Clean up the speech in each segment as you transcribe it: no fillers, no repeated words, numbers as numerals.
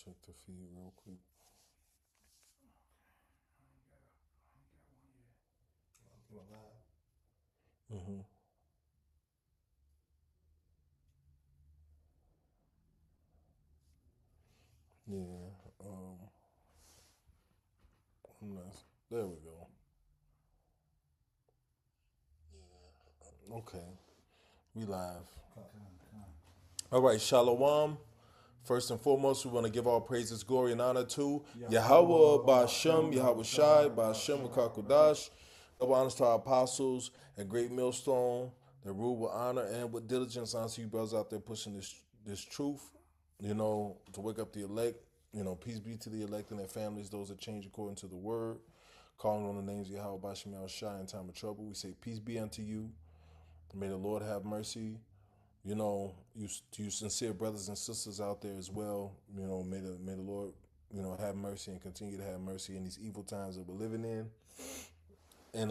check the feed real quick. Mm-hmm. Yeah. Nice. There we go. Okay. We live. All right. Shalom. First and foremost, we want to give all praises, glory, and honor to Yahweh, Ba'Shem, Yahweh Shai, Ba'Shem, Kakudash. Double honors to our apostles and great millstone that rule with honor and with diligence. Honor you brothers out there pushing this truth, to wake up the elect. Peace be to the elect and their families, those that change according to the word. Calling on the names of Yahweh, Ba'Shem, Yahweh Shai in time of trouble. We say, peace be unto you. May the Lord have mercy. You sincere brothers and sisters out there as well. May the Lord, have mercy and continue to have mercy in these evil times that we're living in. And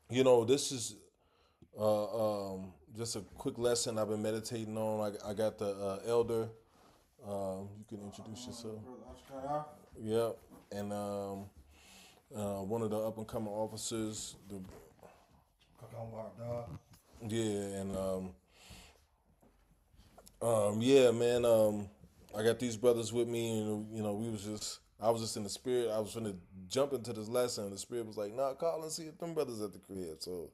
this is just a quick lesson I've been meditating on. I got the elder. You can introduce yourself. Yep. And one of the up and coming officers. Yeah, and yeah, man. I got these brothers with me, and I was just in the spirit. I was gonna jump into this lesson, and the spirit was like, "Nah, call and see if them brothers at the crib." So,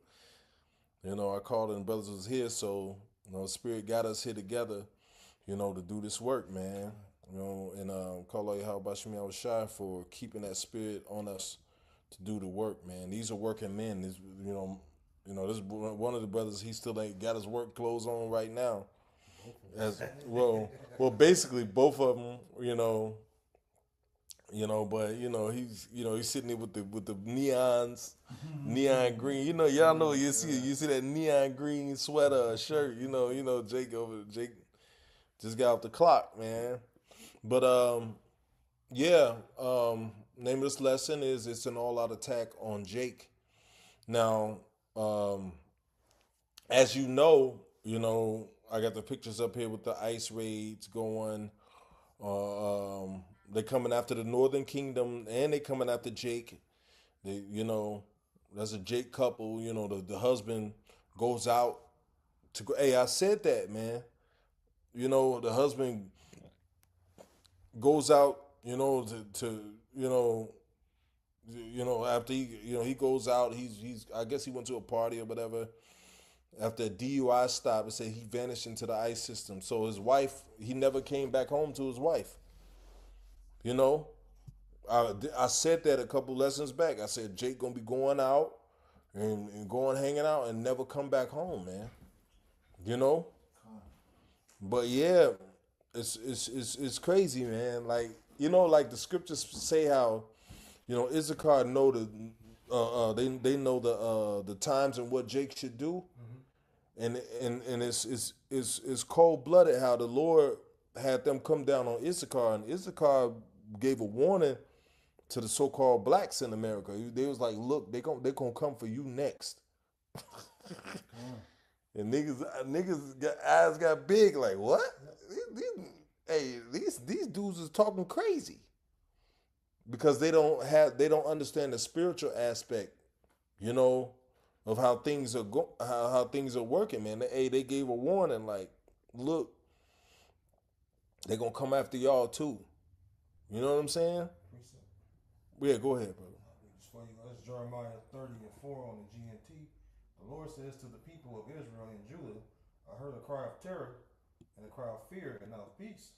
I called and brothers was here. So, the spirit got us here together, to do this work, man. And call out Yahweh Bashim Yahweh Shai for keeping that spirit on us to do the work, man. These are working men. This is one of the brothers. He still ain't got his work clothes on right now. As well, basically both of them. But he's sitting there with the neons, neon green. Y'all know you see that neon green sweater, shirt. Jake just got off the clock, man. But yeah. Name of this lesson is it's an all-out attack on Jake. Now, as I got the pictures up here with the ice raids going. They're coming after the Northern Kingdom, and they coming after Jake. That's a Jake couple. The husband goes out to go. Hey, I said that, man. The husband goes out. After he goes out. He's I guess he went to a party or whatever. After a DUI stop, it said he vanished into the ICE system. So his wife, he never came back home to his wife. You know, I said that a couple lessons back. I said Jake gonna be going out and going hanging out and never come back home, man. You know, but yeah, it's crazy, man. Like like the scriptures say how Issachar know they know the times and what Jake should do, and it's cold blooded how the Lord had them come down on Issachar, and Issachar gave a warning to the so-called blacks in America. They was like, look, they gonna come for you next. And niggas got eyes got big like what? These dudes is talking crazy because they don't understand the spiritual aspect, you know, of how things are how things are working, man. They gave a warning like, look, they gonna come after y'all too. You know what I'm saying? Yeah, go ahead, brother. That's Jeremiah 30 and 4 on the GNT. The Lord says to the people of Israel and Judah, I heard a cry of terror and a cry of fear and not of peace.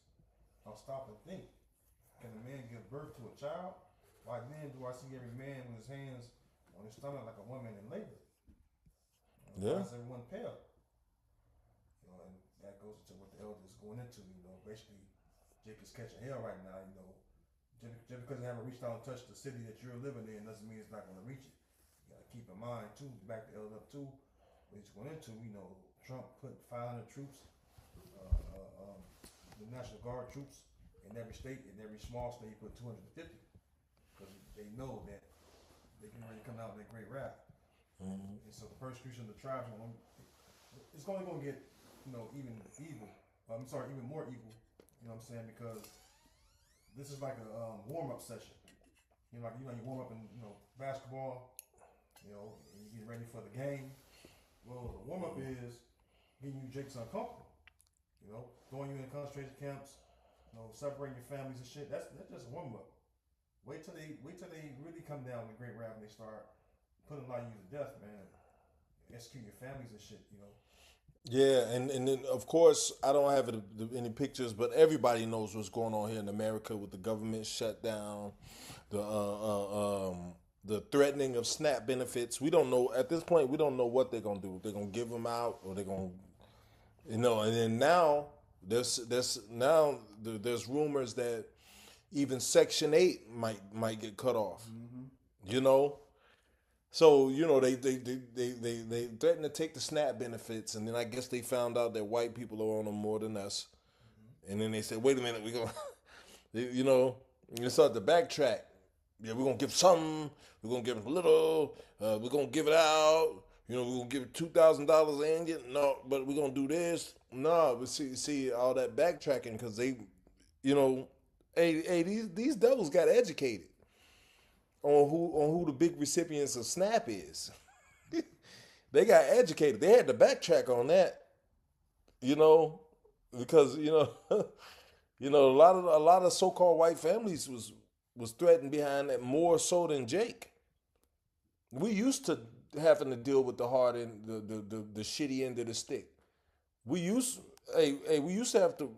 Now stop and think. Can a man give birth to a child? Why then do I see every man with his hands on his stomach like a woman in labor? Why Yeah. is everyone pale? And that goes into what the elder is going into. Basically, Jake is catching hell right now. Just because they haven't reached out and touched the city that you're living in doesn't mean it's not going to reach it. You got to keep in mind too. Back to elder up too. What he's going into. Trump put 500 troops, the National Guard troops in every state. In every small state, he put 250 because they know that they can really come out in a great wrath. Mm-hmm. And so the persecution of the tribes, it's only going to get even more evil You know what I'm saying? Because this is like a warm up session. You warm up in basketball. And you get ready for the game. Well, the warm up is getting you Jakes uncomfortable. Throwing you in concentration camps. Separating your families and shit. That's just a warm up. Wait till they really come down with great rap and they start putting a lot of you to death, man. Execute your families and shit. Yeah, and then of course I don't have any pictures, but everybody knows what's going on here in America with the government shutdown, the threatening of SNAP benefits. We don't know at this point. We don't know what they're gonna do. They're gonna give them out, or they're gonna, And then now there's rumors that even Section 8 might get cut off. Mm-hmm. So they threatened to take the SNAP benefits, and then I guess they found out that white people are on them more than us, and then they said, "Wait a minute, we gonna," they start to backtrack. Yeah, we're gonna give some. We're gonna give them a little. We're gonna give it out. We're gonna give it $2,000 and no, but we're gonna do this. No, but see all that backtracking because they, these devils got educated on who the big recipients of SNAP is. They got educated. They had to backtrack on that, because a lot of so-called white families was threatened behind that more so than Jake. We used to having to deal with the hard end, the shitty end of the stick. We used to have to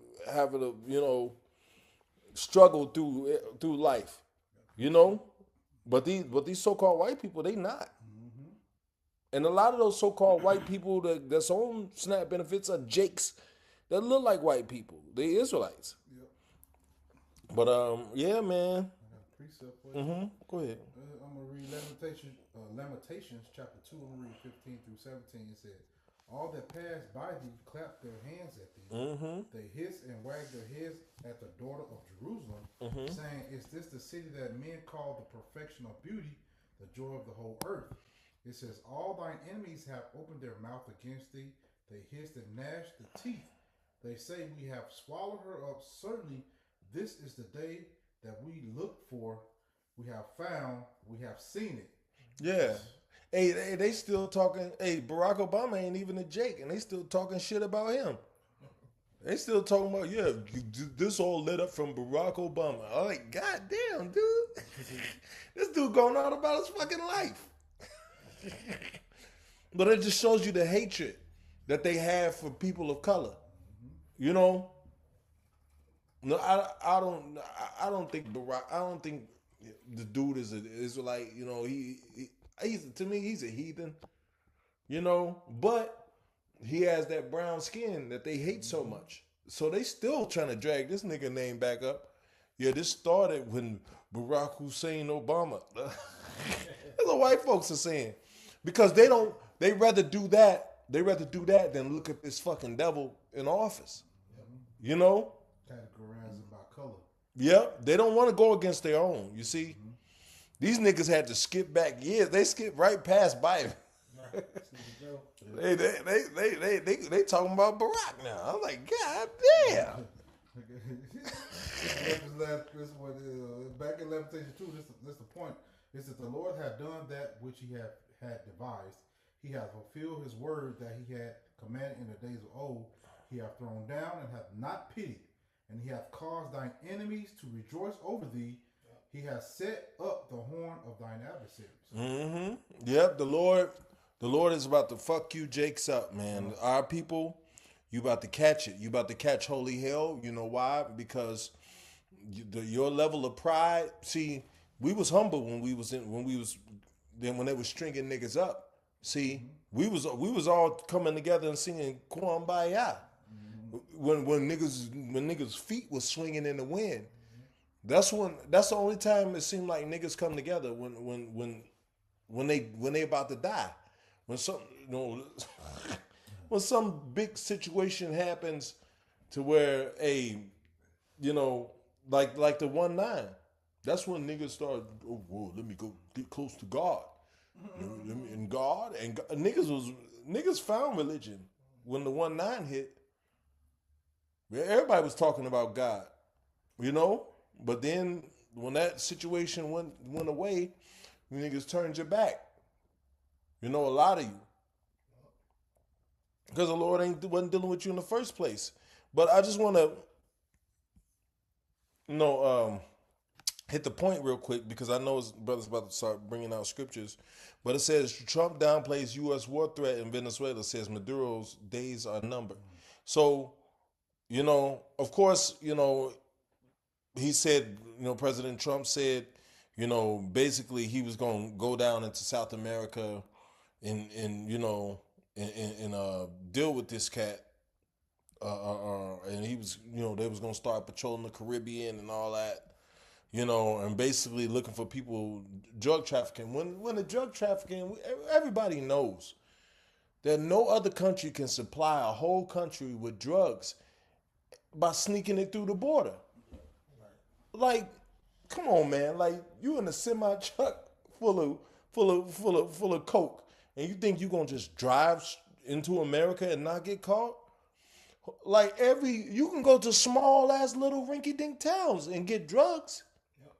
struggle through life, But these so-called white people, they not. Mm-hmm. And a lot of those so-called white people that's on SNAP benefits are Jakes that look like white people. They Israelites. Yep. But yeah, man. I got a precept for you. Mm-hmm. Go ahead. I'm gonna read Lamentations chapter 2. I'm gonna read 15 through 17. It says, "All that pass by thee clap their hands at thee. Mm-hmm. They hiss and wag their heads at the daughter of Jerusalem, saying, Is this the city that men call the perfection of beauty, the joy of the whole earth? It says, All thine enemies have opened their mouth against thee. They hissed and gnashed the teeth. They say, We have swallowed her up. Certainly, this is the day that we looked for. We have found, we have seen it." Yeah. Hey, they still talking. Hey, Barack Obama ain't even a Jake, and they still talking shit about him. They still talking about, this all lit up from Barack Obama. I'm like, God damn, dude. This dude going on about his fucking life. But it just shows you the hatred that they have for people of color. No, I don't think Barack. I don't think the dude is an Israelite. To me, he's a heathen. But he has that brown skin that they hate so much. So they still trying to drag this nigga name back up. Yeah, this started when Barack Hussein Obama. That's what white folks are saying. Because they rather do that than look at this fucking devil in office. Categorize it by color. Yep, they don't want to go against their own, you see. Mm-hmm. These niggas had to skip back years. They skipped right past Biden. They talking about Barack now. I'm like, God damn. Back in Lamentation 2, this the point. Is that the Lord had done that which he had devised. He hath fulfilled his word that he had commanded in the days of old. He hath thrown down and hath not pitied. And he hath caused thine enemies to rejoice over thee. He hath set up the horn of thine adversaries. Mm-hmm. Yep, the Lord is about to fuck you Jakes up, man. Mm-hmm. Our people, you about to catch it. You about to catch holy hell. You know why? Because your level of pride. See, we was humble when they was stringing niggas up. See, mm-hmm. we was all coming together and singing Kumbaya. Mm-hmm. When niggas feet was swinging in the wind. That's the only time it seemed like niggas come together when they about to die. When some big situation happens to where like the 1-9, that's when niggas start, let me go get close to God. And God niggas found religion when the 1-9 hit. Everybody was talking about God, you know. But then when that situation went away, you niggas turned your back. You know, a lot of you, because the Lord wasn't dealing with you in the first place. But I just want to, hit the point real quick because I know his brother's about to start bringing out scriptures. But it says Trump downplays U.S. war threat in Venezuela. Says Maduro's days are numbered. So, of course, he said, President Trump said, basically he was going to go down into South America and deal with this cat. And he was, they was going to start patrolling the Caribbean and all that, and basically looking for people, drug trafficking. When the drug trafficking, everybody knows that no other country can supply a whole country with drugs by sneaking it through the border. Like, come on, man. Like, you in a semi truck full of coke, and you think you gonna just drive into America and not get caught? Like, you can go to small ass little rinky dink towns and get drugs. Yep.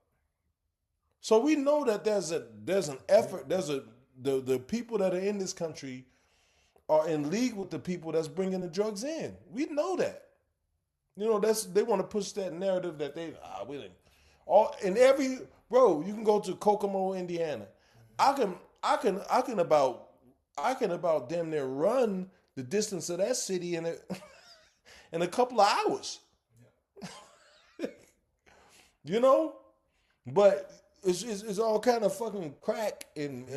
So we know that there's an effort. The people that are in this country are in league with the people that's bringing the drugs in. We know that. They want to push that narrative that we didn't. You can go to Kokomo, Indiana. I can about damn near run the distance of that city in a couple of hours. Yeah. But it's all kind of fucking crack and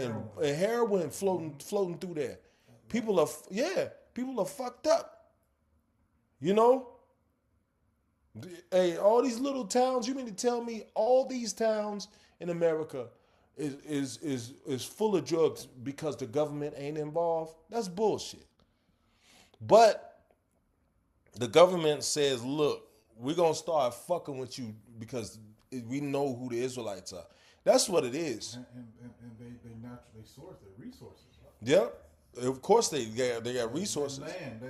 heroin floating through there. People are fucked up. Hey, all these little towns, you mean to tell me all these towns in America is full of drugs because the government ain't involved? That's bullshit. But the government says, look, we're going to start fucking with you because we know who the Israelites are. That's what it is. And they naturally source their resources. Yep. Of course they got resources. That land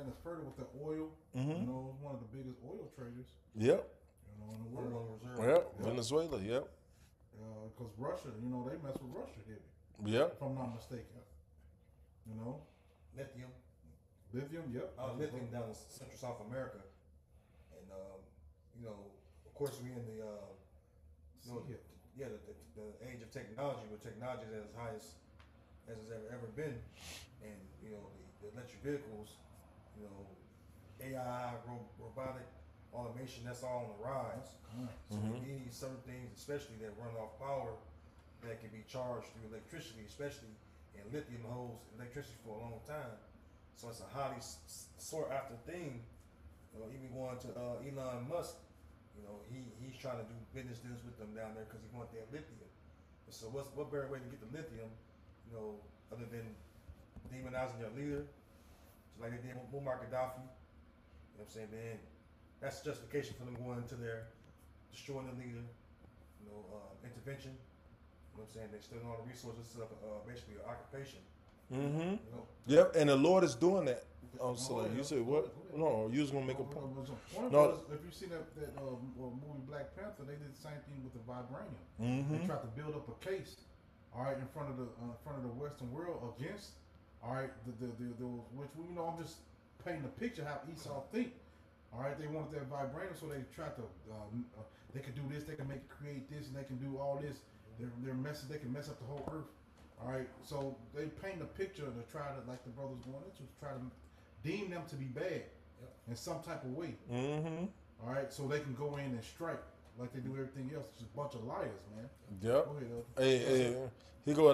is fertile with the oil. Mm-hmm. It's one of the biggest oil traders. Yep. In the world. Yep. Venezuela. Yep. Because Russia, they mess with Russia, did it? Yep. If I'm not mistaken. Lithium. Yep. Lithium down in Central South America, and of course we in the the age of technology, where technology is as high as it's ever been, and the electric vehicles, AI, robotic automation, that's all on the rise. So we need certain things, especially that run off power, that can be charged through electricity, especially in lithium holds electricity for a long time. So it's a highly sought after thing. Even going to Elon Musk, he's trying to do business deals with them down there because he wants their lithium. And so what better way to get the lithium, other than demonizing your leader, just like they did with Muammar Gaddafi? You know what I'm saying, man? That's justification for them going into their destroying the leader, intervention. You know what I'm saying? They're stealing all the resources, basically an occupation. Mm-hmm. Yep, and the Lord is doing that. You said what? No, you was gonna make a point. No, if you see that movie Black Panther, they did the same thing with the vibranium. Mm-hmm. They tried to build up a case, all right, in front of the Western world against, all right, the which I'm just painting a picture how Esau think. All right, they wanted that vibranium, so they tried to they could do this, they can create this, and they can do all this. They're messing, they can mess up the whole earth. All right, so they paint a picture to try to, like the brothers going into, to try to deem them to be bad in some type of way. Mm-hmm. All right, so they can go in and strike like they do everything else. It's a bunch of liars, man. Yep. Go ahead, Hey, here go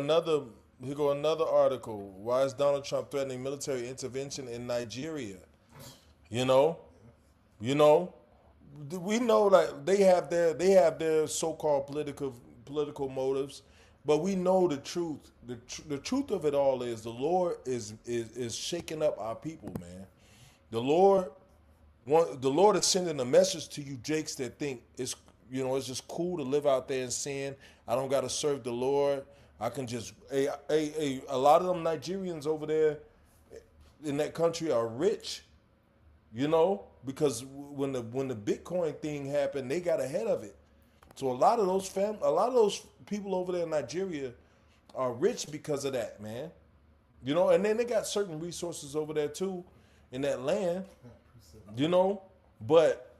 another article. Why is Donald Trump threatening military intervention in Nigeria? We know like they have their so-called political motives. But we know the truth. The truth of it all is the Lord is shaking up our people, man. The Lord is sending a message to you, Jakes, that think it's just cool to live out there in sin. I don't got to serve the Lord. I can just a lot of them Nigerians over there in that country are rich. You know, because when the Bitcoin thing happened, they got ahead of it. So a lot of those people over there in Nigeria are rich because of that, man. You know, and then they got certain resources over there too in that land. You know, but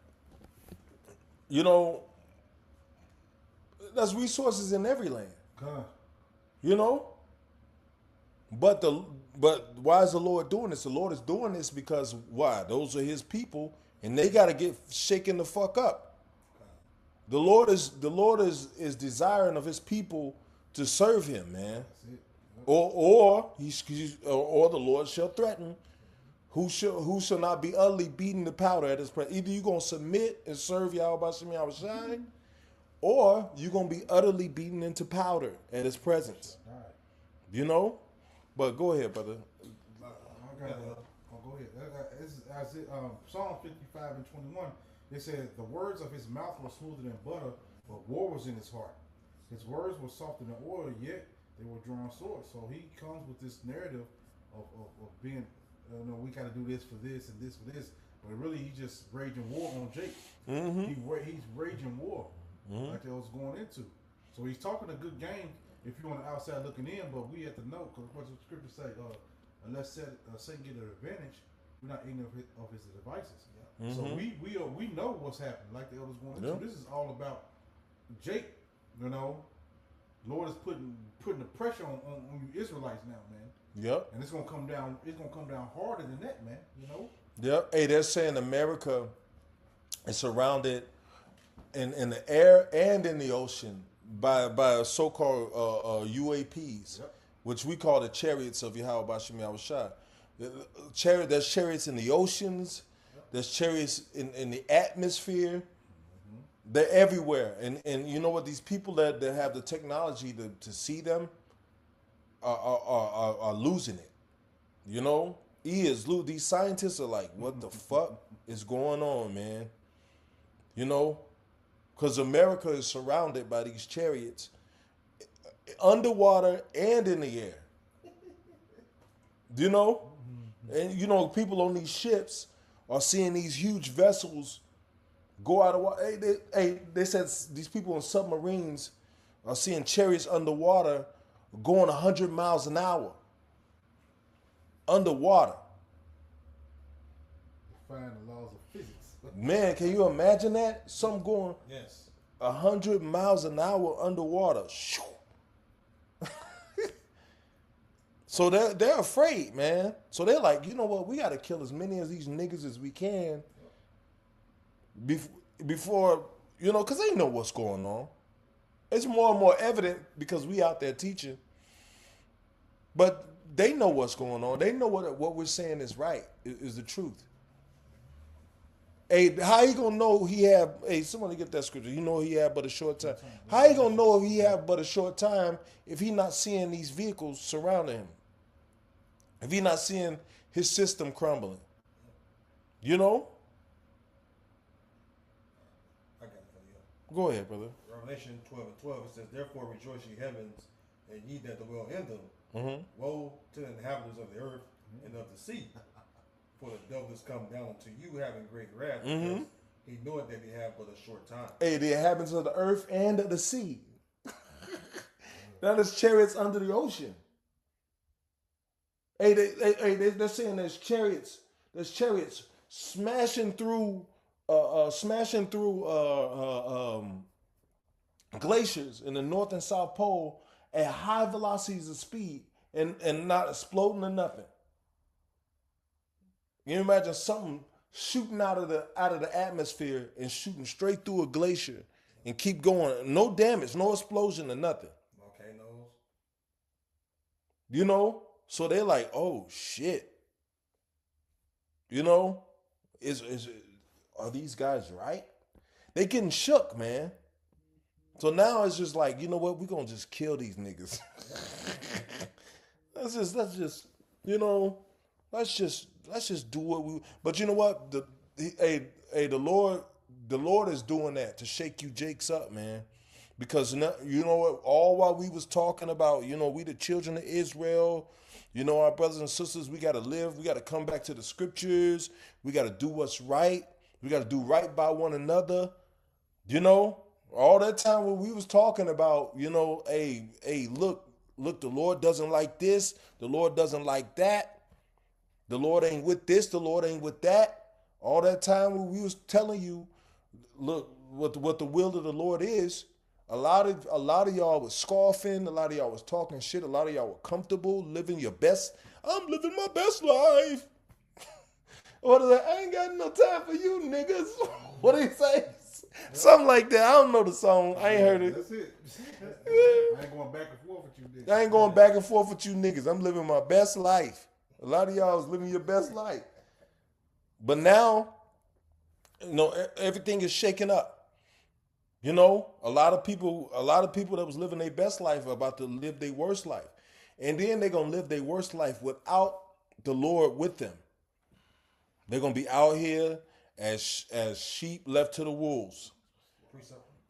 you know, there's resources in every land. God. You know, but why is the Lord doing this? The Lord is doing this because why? Those are His people, and they got to get shaken the fuck up. The Lord is desiring of His people to serve Him, man. Or the Lord shall threaten. Who shall not be utterly beaten to powder at His presence? Either you're gonna submit and serve Yahweh Shem Yahushai, or you're gonna be utterly beaten into powder at His presence. You know? But go ahead, brother. Go ahead. It's Psalm 55 and 21. They said the words of his mouth were smoother than butter, but war was in his heart. His words were softer than oil, yet they were drawn swords. So he comes with this narrative of being, we got to do this for this and this for this. But really, he's just raging war on Jake. Mm-hmm. He's raging war like they was going into. So he's talking a good game if you're on the outside looking in, but we have to know, because what the scripture say, unless Satan get an advantage, we're not ignorant of his devices. Yeah. Mm-hmm. So we know what's happening, like the elders going into. This is all about Jake, you know. Lord is putting the pressure on you Israelites now, man. Yep. And it's gonna come down harder than that, man. You know? Yep. Hey, they're saying America is surrounded in the air and in the ocean by so-called UAPs, which we call the chariots of Yahweh Bashim Yahushai. There's chariots in the oceans. There's chariots in the atmosphere. They're everywhere. And you know what? These people that have the technology to see them are losing it. You know? These scientists are like, what the fuck is going on, man? You know? Because America is surrounded by these chariots underwater and in the air. You know? And, you know, people on these ships are seeing these huge vessels go out of water. They said these people in submarines are seeing chariots underwater going 100 miles an hour. Underwater. Defying the laws of physics. Man, can you imagine that? Some going 100 Yes. miles an hour underwater. So they're afraid, man. So they're like, you know what? We got to kill as many of these niggas as we can before, you know, because they know what's going on. It's more and more evident because we out there teaching. But they know what's going on. They know what we're saying is right, is the truth. Hey, how you gonna know he have? Hey, somebody get that scripture. You know he had but a short time. How you gonna know if he have but a short time if he not seeing these vehicles surrounding him? If he not seeing his system crumbling? You know? I got it for you. Go ahead, brother. Revelation 12 and 12, it says, therefore rejoice ye heavens, and ye that dwell in them. Mm-hmm. Woe to the inhabitants of the earth and of the sea. For the devil is come down unto you having great wrath, because he knoweth that he have but a short time. Hey, the inhabitants of the earth and of the sea. That is chariots under the ocean. Hey, they're saying there's chariots smashing through glaciers in the North and South Pole at high velocities of speed and not exploding or nothing. You imagine something shooting out of the atmosphere and shooting straight through a glacier and keep going. No damage, no explosion or nothing. Volcanoes. You know? So they're like, oh shit. You know? Are these guys right? They getting shook, man. So now it's just like, you know what? We're gonna just kill these niggas. let's just, you know, let's just do what we. But you know what? The Lord is doing that to shake you Jakes up, man. Because you know what? All while we was talking about, you know, we the children of Israel, You know, our brothers and sisters, we got to live. We got to come back to the scriptures. We got to do what's right. We got to do right by one another. You know, all that time when we was talking about, you know, hey, look, the Lord doesn't like this. The Lord doesn't like that. The Lord ain't with this. The Lord ain't with that. All that time when we was telling you, look, what the will of the Lord is. A lot of y'all was scoffing. A lot of y'all was talking shit. A lot of y'all were comfortable living your best. I'm living my best life. What is that? I ain't got no time for you niggas. What do you say? Something like that. I don't know the song. I ain't heard it. That's it. I ain't going back and forth with you niggas. I ain't going back and forth with you niggas. I'm living my best life. A lot of y'all is living your best life. But now, you know, everything is shaking up. You know, a lot of people that was living their best life are about to live their worst life. And then they're going to live their worst life without the Lord with them. They're going to be out here as sheep left to the wolves.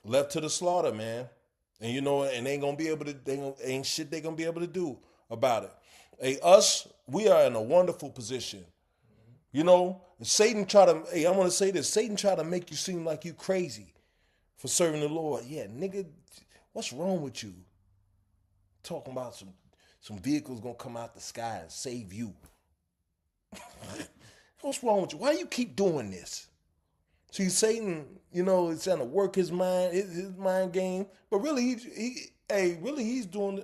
Left to the slaughter, man. And you know, and they ain't going to be able to, ain't shit they going to be able to do about it. Hey, us, we are in a wonderful position. You know, Satan I want to say this, Satan try to make you seem like you crazy for serving the Lord. Yeah, nigga, what's wrong with you? Talking about some vehicles gonna come out the sky and save you. What's wrong with you? Why do you keep doing this? See, Satan, you know, is trying to work his mind game, but really, he's doing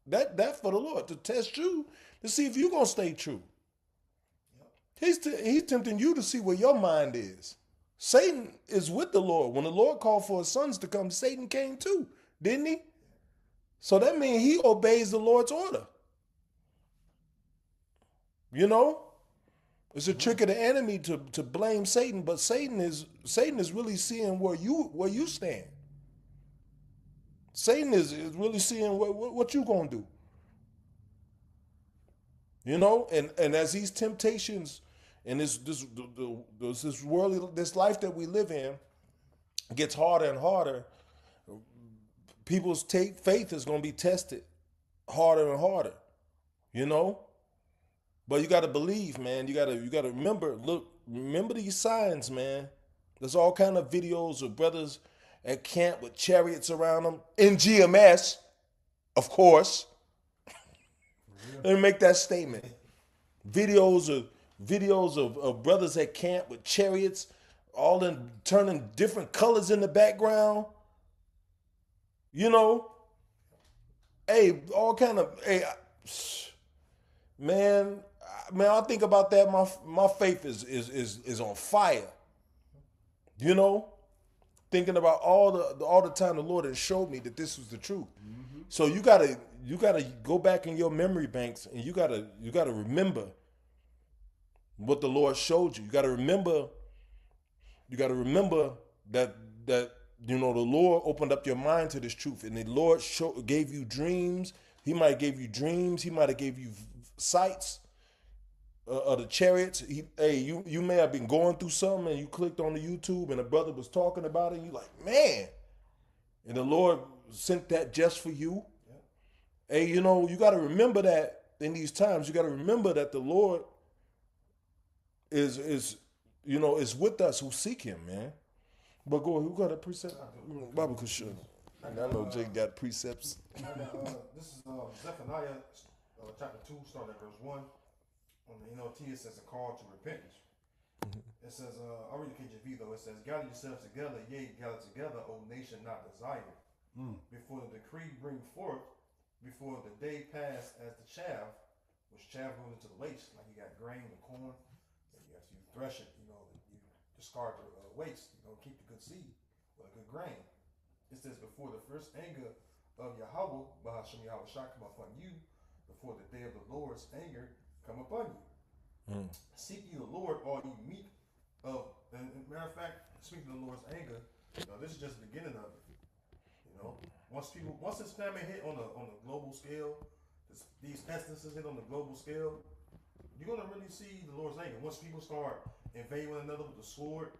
that for the Lord, to test you, to see if you're gonna stay true. He's tempting you to see where your mind is. Satan is with the Lord. When the Lord called for his sons to come, Satan came too, didn't he? So that means he obeys the Lord's order. You know? It's a trick of the enemy to blame Satan, but Satan is really seeing where you stand. Satan is really seeing what you gonna do. You know, and as these temptations and this world, this life that we live in gets harder and harder, people's faith is going to be tested harder and harder, you know? But you got to believe, man. You got to remember these signs, man. There's all kind of videos of brothers at camp with chariots around them in GMS, of course. Let me make that statement. Videos of brothers at camp with chariots, all in turning different colors in the background. You know, hey, all kind of, hey, man, I think about that. My faith is on fire. You know, thinking about all the time the Lord has showed me that this was the truth. Mm-hmm. So you gotta go back in your memory banks and you gotta remember what the Lord showed you. You gotta remember that you know the Lord opened up your mind to this truth, and the Lord gave you dreams. He might have gave you dreams. He might have gave you sights of the chariots. You may have been going through something and you clicked on the YouTube and a brother was talking about it and you're like, man, and the Lord sent that just for you. Yeah. Hey, you know, you got to remember that in these times. You got to remember that the Lord is with us who seek him, man. But go ahead, who got a precept? Bobby could show. I know Jake got precepts. This is Zephaniah chapter 2, starting at verse 1. On the NLT, it says a call to repentance. Mm-hmm. It says, I'll read the KJV though. It says, gather yourselves together, yea, gather together, O nation not desired. Before the decree bring forth, before the day pass as the chaff, which chaff goes into the waste, like you got grain and corn, and you have to thresh it, you discard the waste, keep the good seed or the good grain. It says, before the first anger of Yahweh, Bahasham Yahweh shall come upon you, before the day of the Lord's anger come upon you. Seek ye the Lord, all ye meek of, and matter of fact, speaking of the Lord's anger, this is just the beginning of it. Once this famine hit on a global scale, these pestilences hit on the global scale, you're gonna really see the Lord's anger. Once people start invading one another with the sword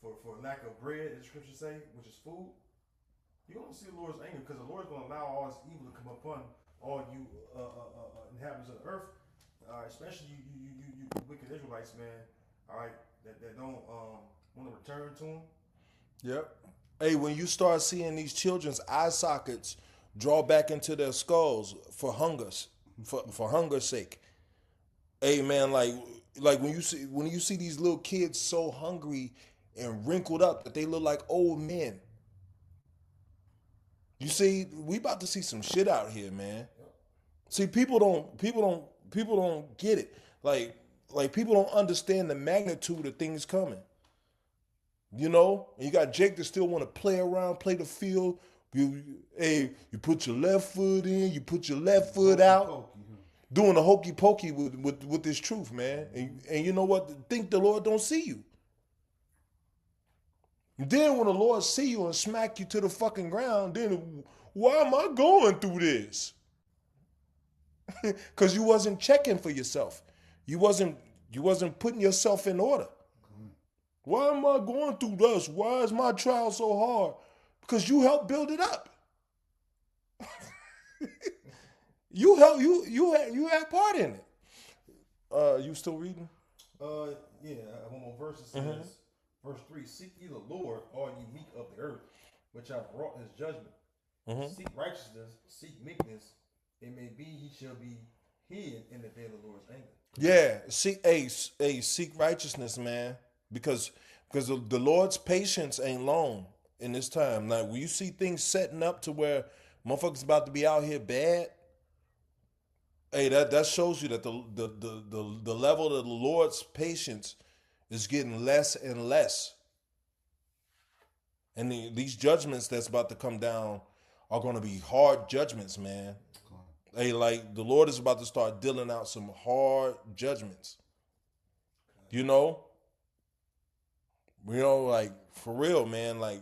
for lack of bread, as the scriptures say, which is food, you're gonna see the Lord's anger, because the Lord's gonna allow all this evil to come upon all you inhabitants of the earth. Especially you wicked Israelites, man. All right, that don't want to return to him. Yep. Hey, when you start seeing these children's eye sockets draw back into their skulls for hunger's sake. Hey man, like when you see these little kids so hungry and wrinkled up that they look like old men. You see, we about to see some shit out here, man. See, people don't get it. Like people don't understand the magnitude of things coming. You know, and you got Jake that still want to play around, play the field. You put your left foot in, you put your left foot out, doing the hokey pokey with this truth, man. And you know what? Think the Lord don't see you. Then when the Lord see you and smack you to the fucking ground, then why am I going through this? Because you wasn't checking for yourself. You wasn't putting yourself in order. Why am I going through this? Why is my trial so hard? Because you helped build it up. you had part in it. You still reading? Yeah, one more verse. It says, verse 3, seek ye the Lord, all ye meek of the earth, which have wrought his judgment. Seek righteousness, seek meekness. It may be he shall be hid in the day of the Lord's anger. Yeah, seek righteousness, man. Because the Lord's patience ain't long in this time. Now, when you see things setting up to where motherfuckers about to be out here bad, hey, that shows you that the level of the Lord's patience is getting less and less. And these judgments that's about to come down are going to be hard judgments, man. Hey, like the Lord is about to start dealing out some hard judgments. You know, like for real, man. Like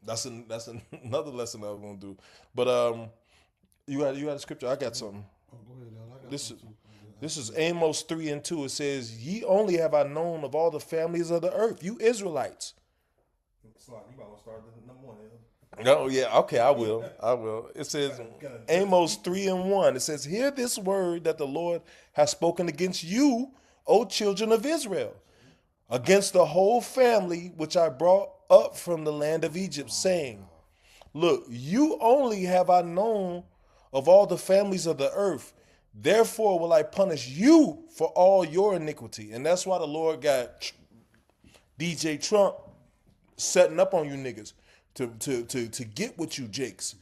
that's another lesson I was gonna do. But you had a scripture. I got something. Oh, go ahead, Al. I got This is Amos 3:2. It says, "Ye only have I known of all the families of the earth, you Israelites." Slide, you might want to start number one. Oh yeah, okay, I will. It says Amos 3:1. It says, "Hear this word that the Lord has spoken against you, O children of Israel, against the whole family which I brought up from the land of Egypt, saying, Look, you only have I known of all the families of the earth. Therefore will I punish you for all your iniquity." And that's why the Lord got DJ Trump setting up on you niggas to get with you Jakes.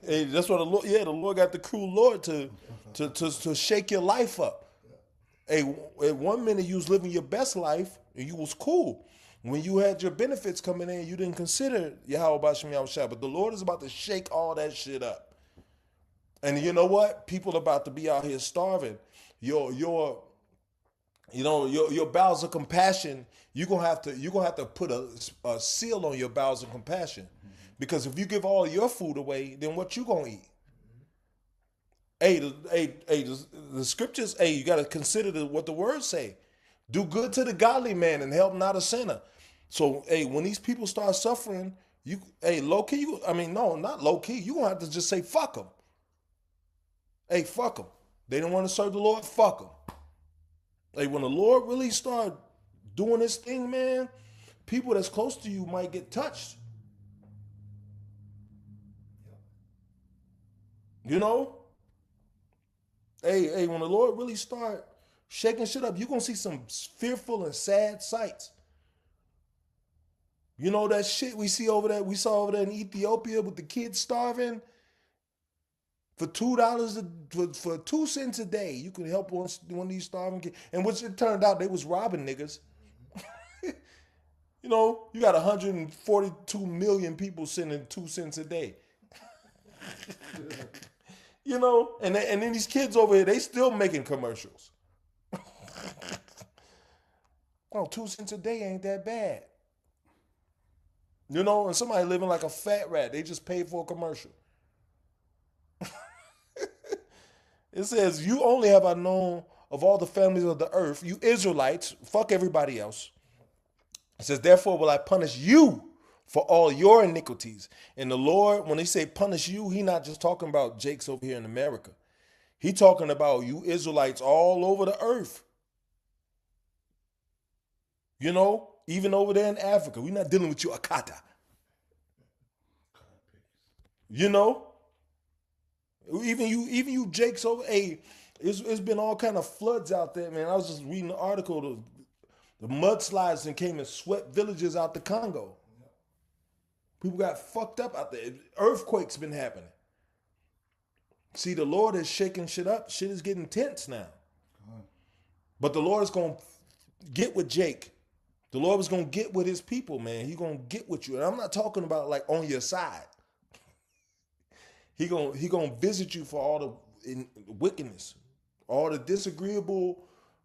Hey, that's what the Lord got the cruel Lord to shake your life up. Hey, at 1 minute you was living your best life and you was cool. When you had your benefits coming in, you didn't consider Yahweh Bashem Yahushua. But the Lord is about to shake all that shit up. And you know what? People about to be out here starving. Your bowels of compassion, you're gonna have to put a seal on your bowels of compassion. Because if you give all your food away, then what you gonna eat? The scriptures, you gotta consider what the words say. Do good to the godly man and help not a sinner. So, when these people start suffering, low key, not low key, you gonna have to just say fuck them. Hey, fuck them. They don't want to serve the Lord, fuck them. Hey, when the Lord really start doing this thing, man, people that's close to you might get touched. You know? Hey, when the Lord really start shaking shit up, you're going to see some fearful and sad sights. You know that shit we saw over there in Ethiopia with the kids starving? For $2 for 2 cents a day, you could help one of these starving kids. And which it turned out they was robbing niggas. You know, you got 142 million people sending 2 cents a day. You know, and then these kids over here, they still making commercials. 2 cents a day ain't that bad. You know, and somebody living like a fat rat, they just paid for a commercial. It says, "You only have I known of all the families of the earth, you Israelites," fuck everybody else. It says, "Therefore will I punish you for all your iniquities." And the Lord, when he say punish you, he not just talking about Jake's over here in America. He talking about you Israelites all over the earth. You know, even over there in Africa. We're not dealing with you, Akata. You know? Even you Jake's over. Hey, it's been all kind of floods out there, man. I was just reading the article. The mudslides and came and swept villages out the Congo. People got fucked up out there. Earthquakes been happening. See, the Lord is shaking shit up. Shit is getting tense now. But the Lord is going to get with Jake. The Lord is going to get with his people, man. He's going to get with you. And I'm not talking about like on your side. He gonna visit you for all the wickedness, all the disagreeable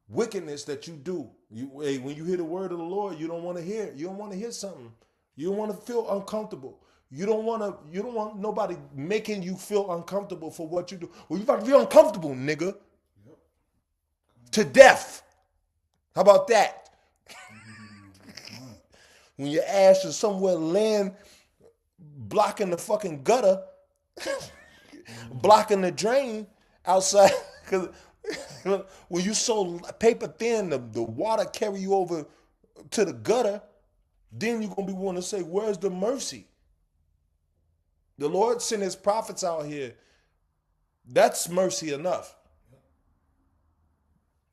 wickedness that you do. When you hear the word of the Lord, you don't want to hear it. You don't want to hear something. You don't want to feel uncomfortable. You don't want nobody making you feel uncomfortable for what you do. Well, you about to feel uncomfortable, nigga. Yep. To death. How about that? When your ass is somewhere laying, blocking the fucking gutter, blocking the drain outside, because when you so paper thin, the water carry you over to the gutter, then you're going to be wanting to say, where's the mercy? The Lord sent his prophets out here. That's mercy enough.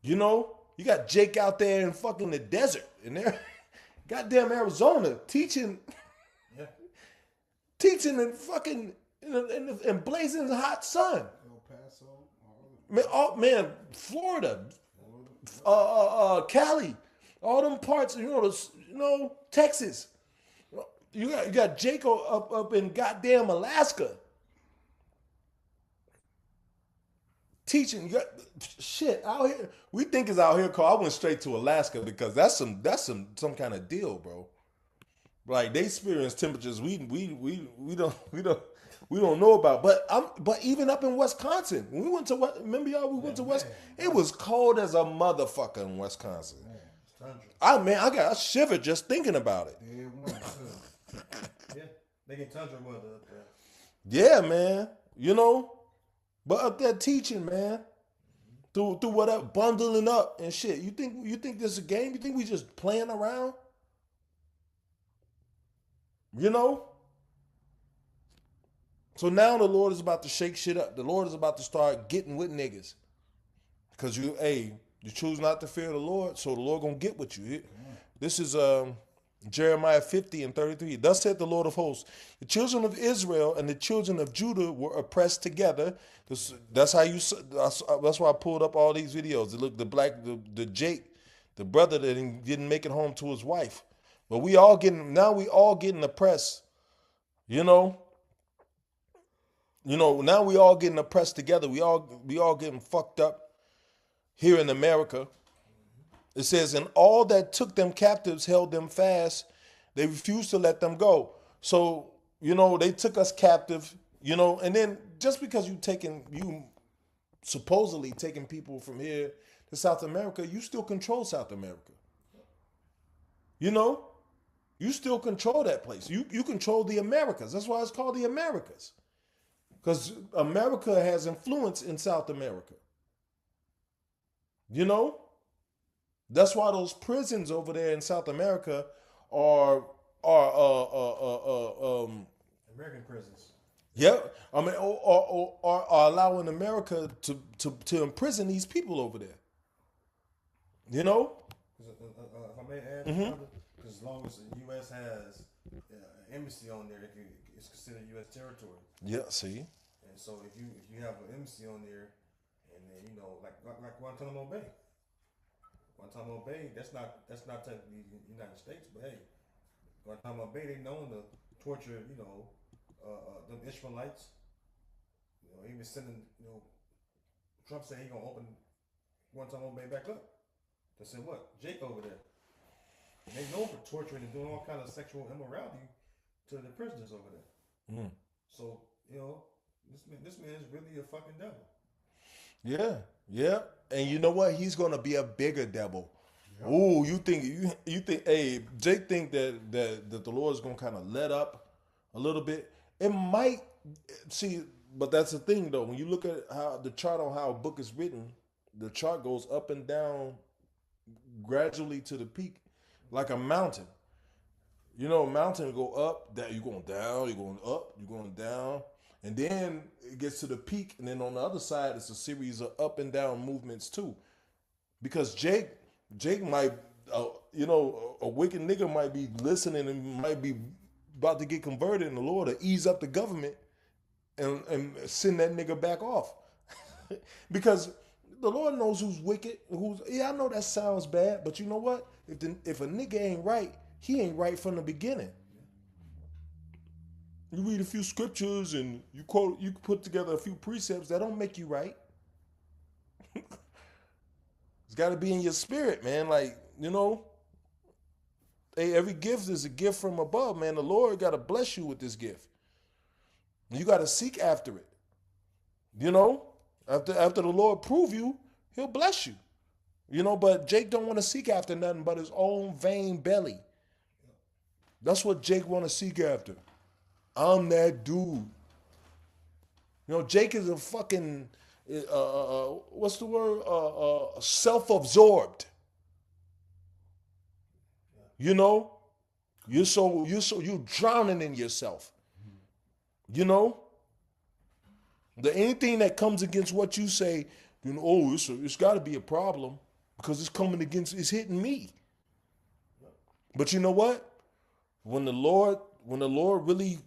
You know, you got Jake out there in fucking the desert, in there, goddamn Arizona, teaching in fucking in blazing hot sun. El Paso, Florida, Cali, all them parts, Texas. You got Jacob up in goddamn Alaska. Teaching, you got shit out here. We think it's out here, cause I went straight to Alaska because that's some kind of deal, bro. Like they experience temperatures we don't know about. But even up in Wisconsin, when we went to remember y'all we went to West. It was cold as a motherfucker in Wisconsin. I got a shiver just thinking about it. Yeah, they can tundra weather up there. Yeah, man. You know, but up there teaching, man, through whatever, bundling up and shit. You think this is a game? You think we just playing around? You know? So now the Lord is about to shake shit up. The Lord is about to start getting with niggas. Because you choose not to fear the Lord, so the Lord gonna get with you. This is Jeremiah 50:33. Thus said the Lord of hosts, the children of Israel and the children of Judah were oppressed together. That's why I pulled up all these videos. Look, the Jake, the brother that didn't make it home to his wife. But we all getting oppressed, now we all getting oppressed together. We all getting fucked up here in America. It says, and all that took them captives held them fast. They refused to let them go. So, they took us captive, and then just because you supposedly taking people from here to South America, you still control South America. You still control that place. You control the Americas. That's why it's called the Americas. Because America has influence in South America. That's why those prisons over there in South America are American prisons. Yeah, I mean, are allowing America to imprison these people over there. If I may add, because as long as the U.S. has an embassy on there, it's considered U.S. territory. Yeah, see. And so if you have an embassy on there, and then like Guantanamo Bay. Guantanamo Bay, that's not technically the United States, but hey, Guantanamo Bay, they known to torture, them Israelites. Even sending, Trump said he gonna open Guantanamo Bay back up. They said what? Jake over there. And they known for torturing and doing all kind of sexual immorality to the prisoners over there. Mm. So, this man is really a fucking devil. Yeah. And you know what? He's gonna be a bigger devil. Yep. Ooh, you think? Hey, Jake think that the Lord is gonna kind of let up a little bit. It might. See, But that's the thing, though. When you look at how the chart on how a book is written, the chart goes up and down gradually to the peak, like a mountain. You know, a mountain go up, that you're going down, you're going up, you're going down, and then it gets to the peak, and then on the other side, it's a series of up and down movements too. Because Jake might, a wicked nigga might be listening and might be about to get converted in the Lord to ease up the government and send that nigga back off. Because the Lord knows who's wicked, I know that sounds bad, but you know what? If a nigga ain't right, he ain't right from the beginning. You read a few scriptures and you put together a few precepts, that don't make you right. It's got to be in your spirit, man. Like, hey, every gift is a gift from above, man. The Lord got to bless you with this gift. You got to seek after it. After the Lord prove you, he'll bless you. But Jake don't want to seek after nothing but his own vain belly. That's what Jake want to seek after. I'm that dude. Jake is a fucking, what's the word? Self-absorbed. You're drowning in yourself. Anything that comes against what you say, it's got to be a problem because it's hitting me. But you know what? When the Lord really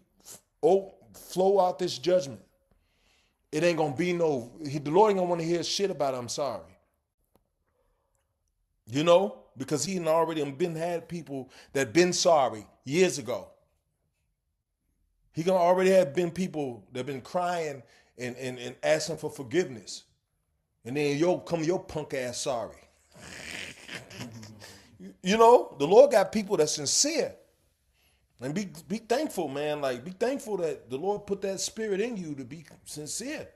flow out this judgment, it ain't gonna be the Lord ain't gonna want to hear shit about I'm sorry. Because he already had people that been sorry years ago. He gonna already have been people that been crying and asking for forgiveness. And then your punk ass sorry. The Lord got people that's sincere. And be thankful, man. Like, be thankful that the Lord put that spirit in you to be sincere.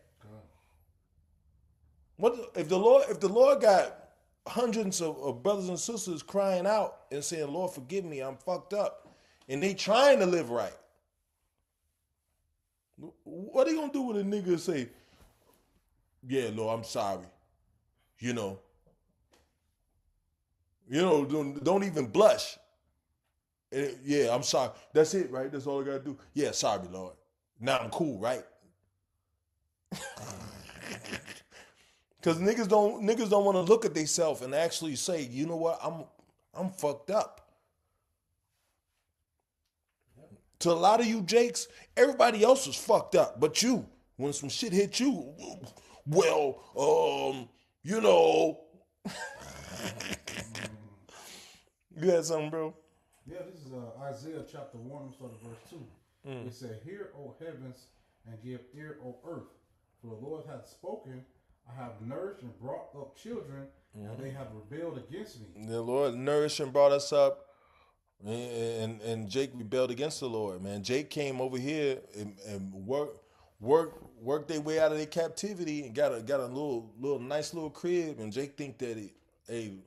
What if the Lord got hundreds of brothers and sisters crying out and saying, Lord, forgive me, I'm fucked up, and they trying to live right? What are you gonna do with a nigga that say, yeah, Lord, I'm sorry? Don't even blush. Yeah, I'm sorry. That's it, right? That's all I gotta do. Yeah, sorry, Lord. Now I'm cool, right? Because niggas don't want to look at themselves and actually say, you know what, I'm fucked up. To a lot of you Jakes, everybody else is fucked up, but you, when some shit hit you, well, You had something, bro? Yeah, this is Isaiah chapter 1, I'm starting verse 2. It said, hear, O heavens, and give ear, O earth. For the Lord hath spoken, I have nourished and brought up children, and they have rebelled against me. The Lord nourished and brought us up, and Jake rebelled against the Lord, man. Jake came over here and worked their way out of their captivity and got a little nice little crib, and Jake think that they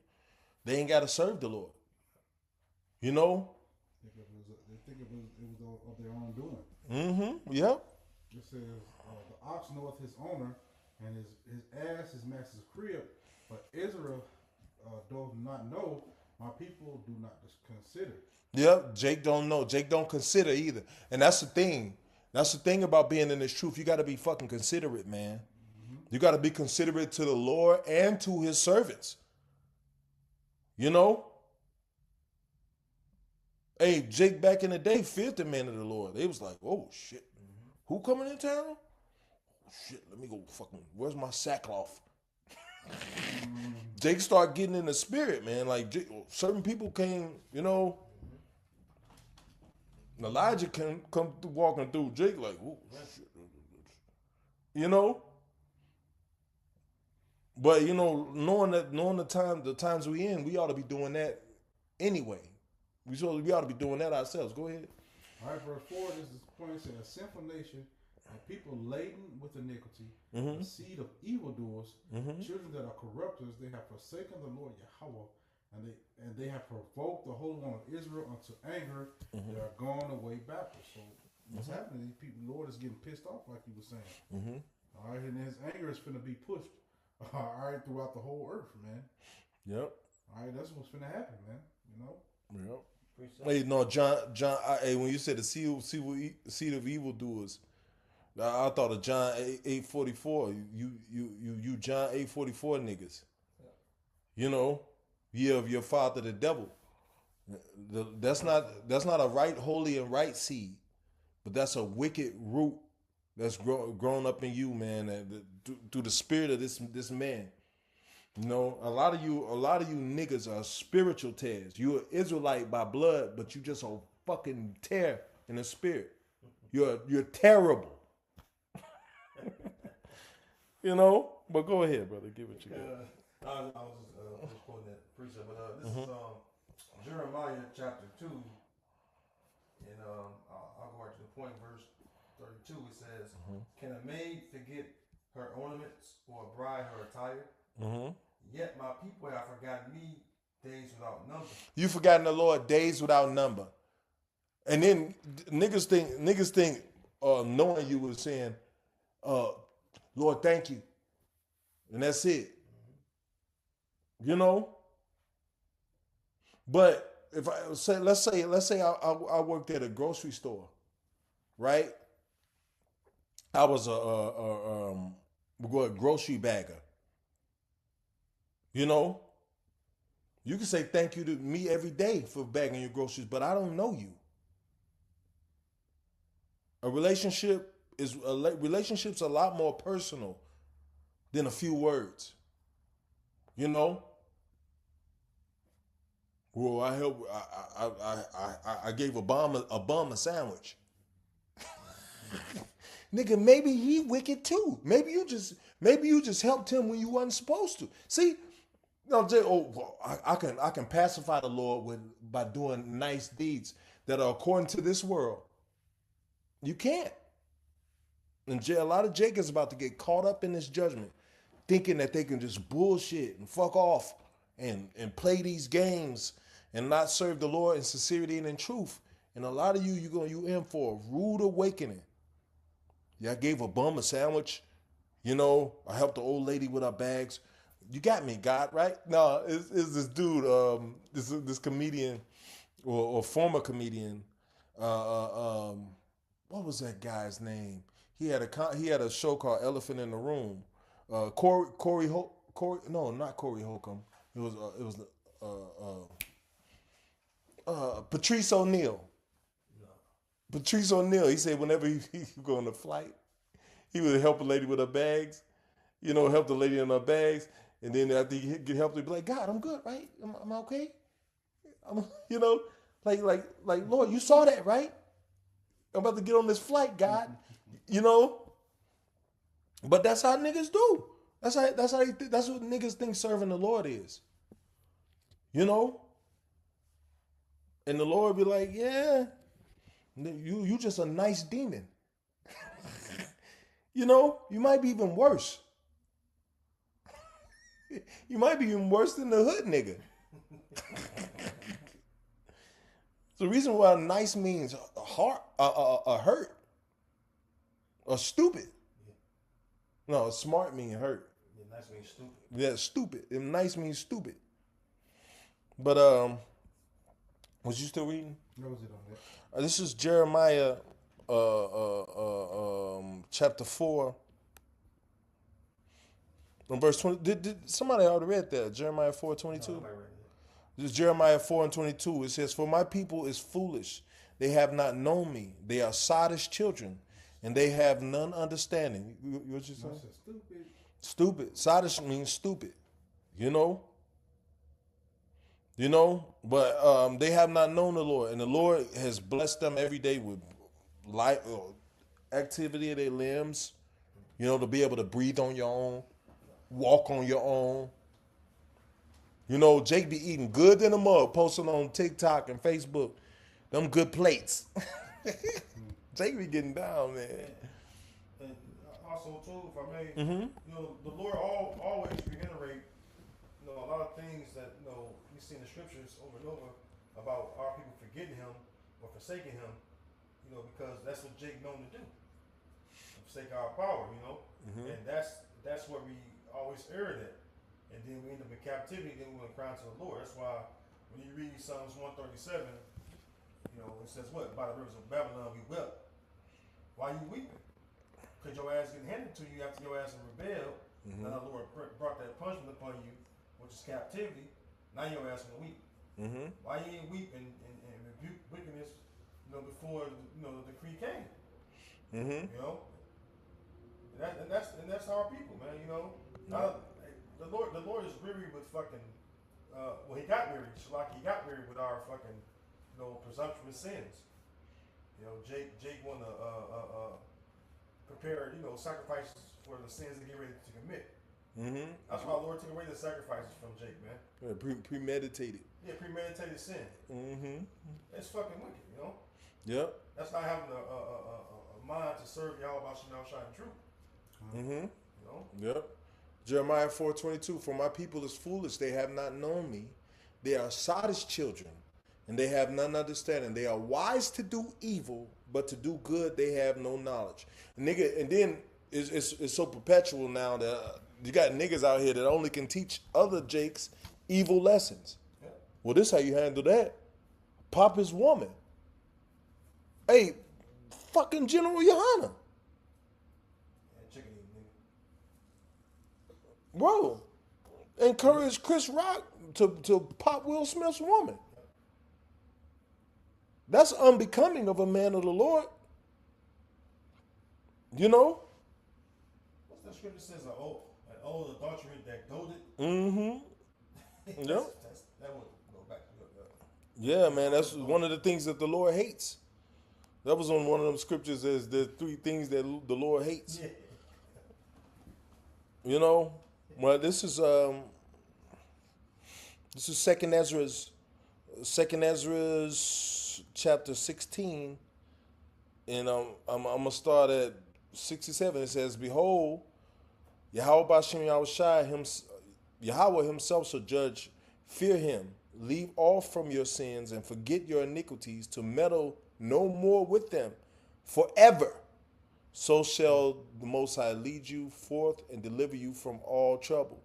ain't got to serve the Lord. They think it was of their own doing. Mm-hmm. Yep. It says, the ox knoweth his owner, and his ass his master's crib, but Israel doth not know, my people do not consider. Yep, Jake don't know. Jake don't consider either. And that's the thing. That's the thing about being in this truth. You got to be fucking considerate, man. Mm-hmm. You got to be considerate to the Lord and to his servants. Hey, Jake back in the day feared the man of the Lord. They was like, oh, shit. Mm-hmm. Who coming in town? Oh, shit, let me go fucking, where's my sackcloth? Jake started getting in the spirit, man. Like, certain people came, Elijah come through, walking through. Jake like, oh, shit. But, knowing the times we in, we ought to be doing that anyway. We ought to be doing that ourselves. Go ahead. All right, verse 4, this is the point. It says, a sinful nation, a people laden with iniquity, a seed of evildoers, children that are corrupters, they have forsaken the Lord Yahweh, and they have provoked the Holy One of Israel unto anger. They are gone away backwards. So What's happening? These people, Lord is getting pissed off, like you were saying. All right, and his anger is finna be pushed. All right, throughout the whole earth, man. Yep. All right, that's what's finna happen, man. You know. Yep. Hey, no, John. Hey, when you said the seed of evildoers, I thought of John 8:44. You John 8:44 niggas. You know, ye of your father the devil. That's not a right, holy, and right seed, but that's a wicked root that's grown up in you, man, through the spirit of this man. You know, a lot of you niggas are spiritual tares. You're an Israelite by blood, but you just a fucking tear in the spirit. You're terrible. You know, but go ahead, brother. Give it you got. I was just quoting that precept, but this is Jeremiah chapter 2, and I'll go right to the point, verse 32. It says, "Can a maid forget her ornaments, or a bride her attire? Yet my people have forgotten me days without number." You forgotten the Lord days without number, and then niggas think knowing you was saying, Lord, thank you, and that's it. You know. But if I say, let's say I worked at a grocery store, right? I was a grocery bagger. You know, you can say thank you to me every day for bagging your groceries, but I don't know you. Relationship's a lot more personal than a few words. You know. Well, I gave a bum a sandwich. Nigga, maybe he wicked too. Maybe you just helped him when you wasn't supposed to. See, no, Jay. Oh, I can pacify the Lord by doing nice deeds that are according to this world. You can't. And Jay, a lot of Jacobs about to get caught up in this judgment, thinking that they can just bullshit and fuck off and play these games and not serve the Lord in sincerity and in truth. And a lot of you in for a rude awakening. Yeah, I gave a bum a sandwich. You know, I helped the old lady with her bags. You got me, God, right? No, it's this dude, this comedian or former comedian. What was that guy's name? He had a show called Elephant in the Room. Corey, no, not Corey Holcomb. It was Patrice O'Neal. Patrice O'Neal, he said whenever he would go on a flight, he would help a lady with her bags, you know, help the lady in her bags, and then after he get help, he'd be like, God, I'm good, right? Am I okay? You know, like Lord, you saw that, right? I'm about to get on this flight, God, you know. But that's how niggas do. That's what niggas think serving the Lord is. You know? And the Lord be like, yeah, you just a nice demon. You know, you might be even worse. You might be even worse than the hood nigga. The reason why nice means hurt or stupid. No, smart means hurt. Yeah, nice means stupid. Yeah, stupid. And nice means stupid. But was you still reading? What was it on that? This is Jeremiah chapter 4. On verse 20. Did somebody already read that? Jeremiah 4:22? No, This is Jeremiah 4:22. It says, "For my people is foolish. They have not known me. They are sottish children, and they have none understanding." What you saying? Stupid. Stupid. Sottish means stupid. You know? You know? But they have not known the Lord. And the Lord has blessed them every day with life, activity of their limbs. You know, to be able to breathe on your own, walk on your own. You know, Jake be eating good in the mug, posting on TikTok and Facebook. Them good plates. Jake be getting down, man. And also, too, if I may, you know, the Lord always reiterate, you know, a lot of things that, you know, we see in the scriptures over and over about our people forgetting Him or forsaking Him. because that's what Jake known to do. Forsake our power, and that's where we always erred at. And then we end up in captivity, then we want to cry to the Lord. That's why when you read Psalms 137, it says what? By the rivers of Babylon we wept. Why you weeping? Because your ass getting handed to you after your ass rebelled. Now the Lord brought that punishment upon you, which is captivity. Now your ass gonna weep. Why you ain't weep and rebuke wickedness, before the decree came? And that's our people, man. The Lord is weary with fucking. He got weary. He got weary with our fucking, presumptuous sins. Jake wanna prepare, sacrifices for the sins they get ready to commit. That's why the Lord took away the sacrifices from Jake, man. Yeah, premeditated. Yeah, premeditated sin. It's fucking wicked, Yep. That's not having a mind to serve y'all about Shine Truth. Yep. Jeremiah 4:22. For my people is foolish; they have not known me. They are sottish children, and they have none understanding. They are wise to do evil, but to do good they have no knowledge. Nigga, and then it's so perpetual now that you got niggas out here that only can teach other Jakes evil lessons. Yeah. Well, this how you handle that. Pop his woman. Hey, fucking General Yohana. Chicken eating, nigga. Bro, encourage Chris Rock to pop Will Smith's woman. That's unbecoming of a man of the Lord. What's the scripture says? An old adultery that goaded. Yep. That would go back. Yeah, man, that's one of the things that the Lord hates. That was on one of them scriptures as the 3 things that the Lord hates. Yeah. Well, this is Second Ezra's chapter 16, and I'm gonna start at 67. It says, "Behold, Yahweh Bashem Yahweh himself shall judge. Fear him. Leave off from your sins and forget your iniquities, to meddle no more with them forever. So shall the Most High lead you forth and deliver you from all trouble."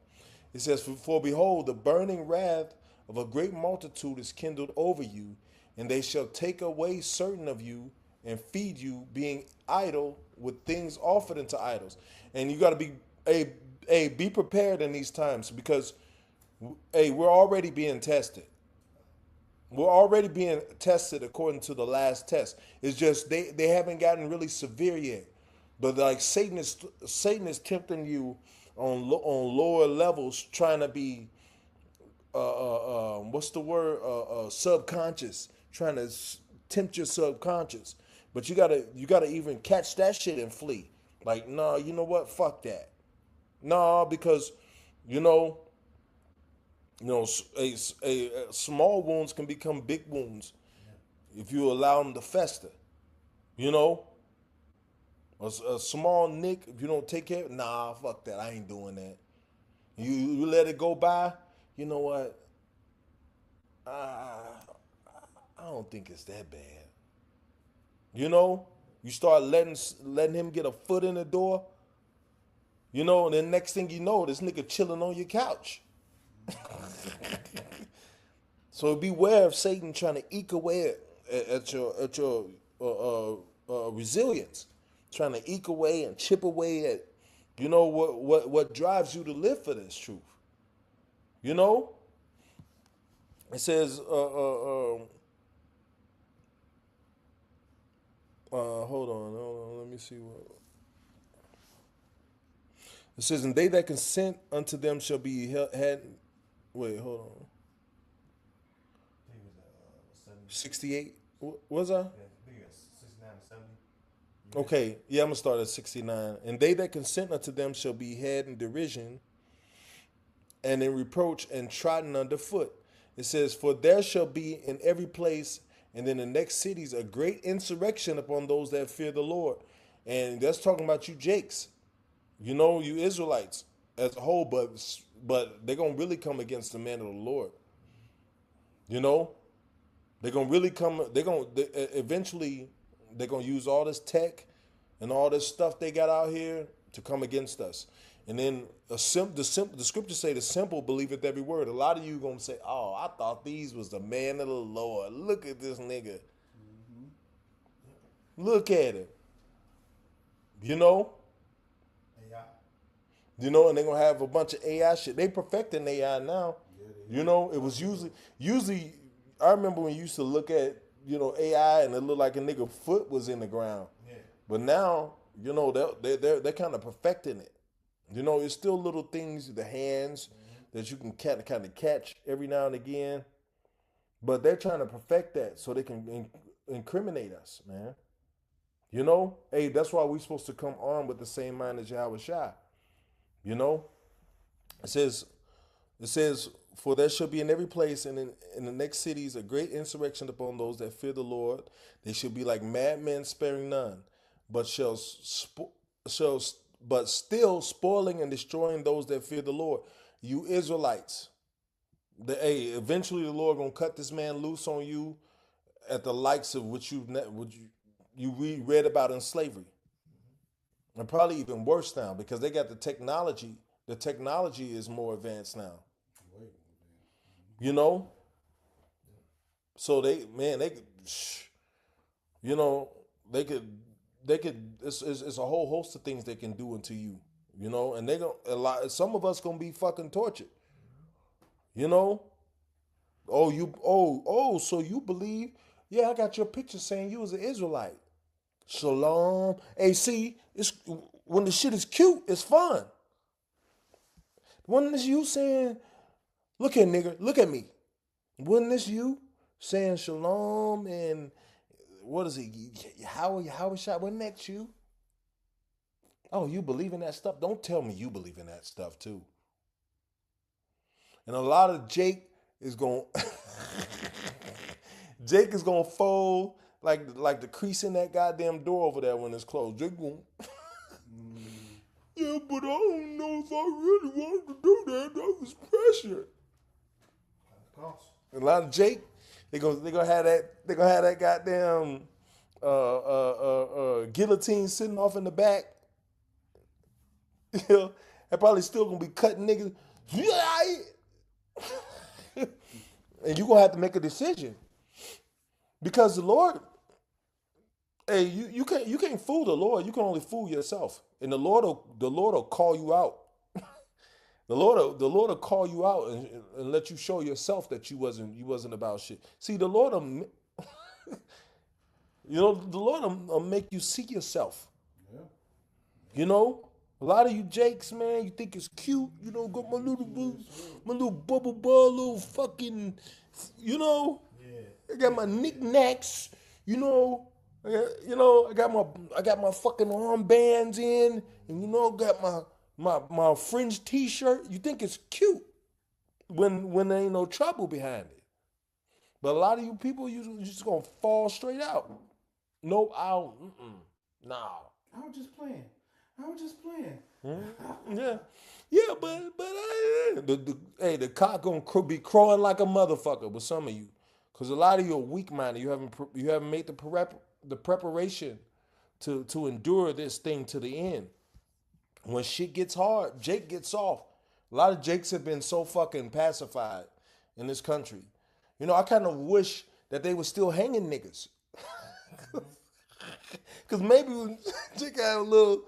It says, "For behold, the burning wrath of a great multitude is kindled over you, and they shall take away certain of you and feed you, being idle with things offered unto idols." And you got to be prepared in these times, because we're already being tested. We're already being tested according to the last test. It's just they haven't gotten really severe yet. But like Satan is tempting you on lower levels, trying to be what's the word, subconscious, trying to tempt your subconscious. But you gotta even catch that shit and flee. Like, nah, you know what? Fuck that. Nah, because small wounds can become big wounds if you allow them to fester. A small nick, if you don't take care of it, nah, fuck that. I ain't doing that. You let it go by, you know what? I don't think it's that bad. You start letting him get a foot in the door, and then next thing you know, this nigga chilling on your couch. So beware of Satan trying to eke away at your resilience, trying to eke away and chip away at what drives you to live for this truth. It says hold on, let me see what it says. "And they that consent unto them shall be had." Wait, hold on. 68. Was I? Yeah, 69 to 70. Okay, yeah, I'm gonna start at 69. "And they that consent unto them shall be had in derision, and in reproach, and trodden under foot." It says, "For there shall be in every place and in the next cities a great insurrection upon those that fear the Lord." And that's talking about you Jakes, you Israelites as a whole, but they're gonna really come against the man of the Lord. They're gonna really come. Eventually, use all this tech and all this stuff they got out here to come against us. And then the scriptures say the simple believeth every word. A lot of you gonna say, "Oh, I thought these was the man of the Lord. Look at this nigga. Look at him." You know. AI. You know, and they're gonna have a bunch of AI shit. They perfecting AI now. You know, it was usually I remember when you used to look at, you know, AI and it looked like a nigga foot was in the ground. Yeah. But now, you know, they're kind of perfecting it. You know, it's still little things, the hands that you can kind of catch every now and again. But they're trying to perfect that so they can incriminate us, man. You know, hey, that's why we're supposed to come armed with the same mind as Yahweh Shai. You know, it says, for there shall be in every place and in the next cities a great insurrection upon those that fear the Lord. They shall be like madmen, sparing none, but but still spoiling and destroying those that fear the Lord. You Israelites, eventually the Lord gonna cut this man loose on you at the likes of what you read about in slavery, and probably even worse now because they got the technology. The technology is more advanced now. You know, so they could, you know, they could. It's a whole host of things they can do unto you, you know, and they gonna some of us gonna be fucking tortured, you know. So you believe? Yeah, I got your picture saying you was an Israelite. Shalom. Hey, see, it's when the shit is cute, it's fun. When it's you saying, "Look here, nigga, look at me." Wasn't this you saying shalom and what is it? How shot? Wasn't that you? Oh, you believe in that stuff? Don't tell me you believe in that stuff too. And a lot of Jake is going to fold like the crease in that goddamn door over there when it's closed. Jake going, yeah, but I don't know if I really wanted to do that. That was pressure. A lot of Jake, they gonna have that goddamn guillotine sitting off in the back. You know, they're probably still gonna be cutting niggas. And you're gonna have to make a decision. Because the Lord, hey, you can't fool the Lord. You can only fool yourself. And the Lord will call you out. The Lord will call you out and let you show yourself that you wasn't about shit. See, the Lord will make you see yourself. Yeah. You know, a lot of you Jakes, man, you think it's cute. You know, got my little bubble ball, little fucking, you know. Yeah. I got my knickknacks. You know, I got my fucking armbands in, and you know, got my fringe T-shirt. You think it's cute when there ain't no trouble behind it. But a lot of you people, you just gonna fall straight out. No, no. I was just playing. Yeah, but the cock gonna be crowing like a motherfucker with some of you, cause a lot of you are weak-minded. You haven't made the preparation to endure this thing to the end. When shit gets hard, Jake gets soft. A lot of Jakes have been so fucking pacified in this country. You know, I kind of wish that they were still hanging niggas. Cause maybe Jake had a little,